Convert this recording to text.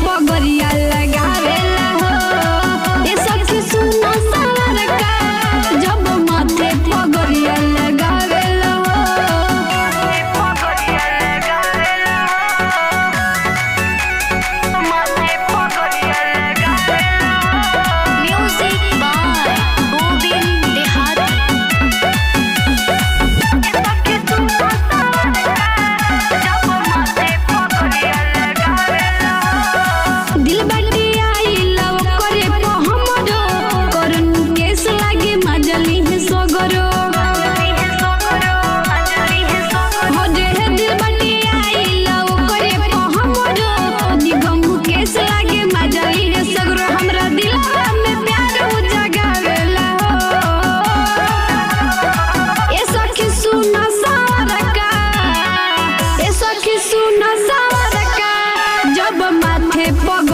पगरिया लगावेला हो। ये सखी सुना सावर का जब माथे पगरिया लगावेला हो। पगरिया लगावेला हो, माथे पगरिया लगावेला हो। म्यूजिक बाय गोविंद देहाती। ये सखी सुना सावर का जब माथे पगरिया लगावेला हो। दिल बाटी आई लव करे को हमरो करन केस लागे मजली है सगरो। हो जे है दिल बाटी आई लव करे को हमरो निगम केस लागे मजली है सगरो। हमरा दिलवा में प्यार हो जगावेला हो। ये सखी सुना सारका, ये सखी सुना सारका जब माथे पग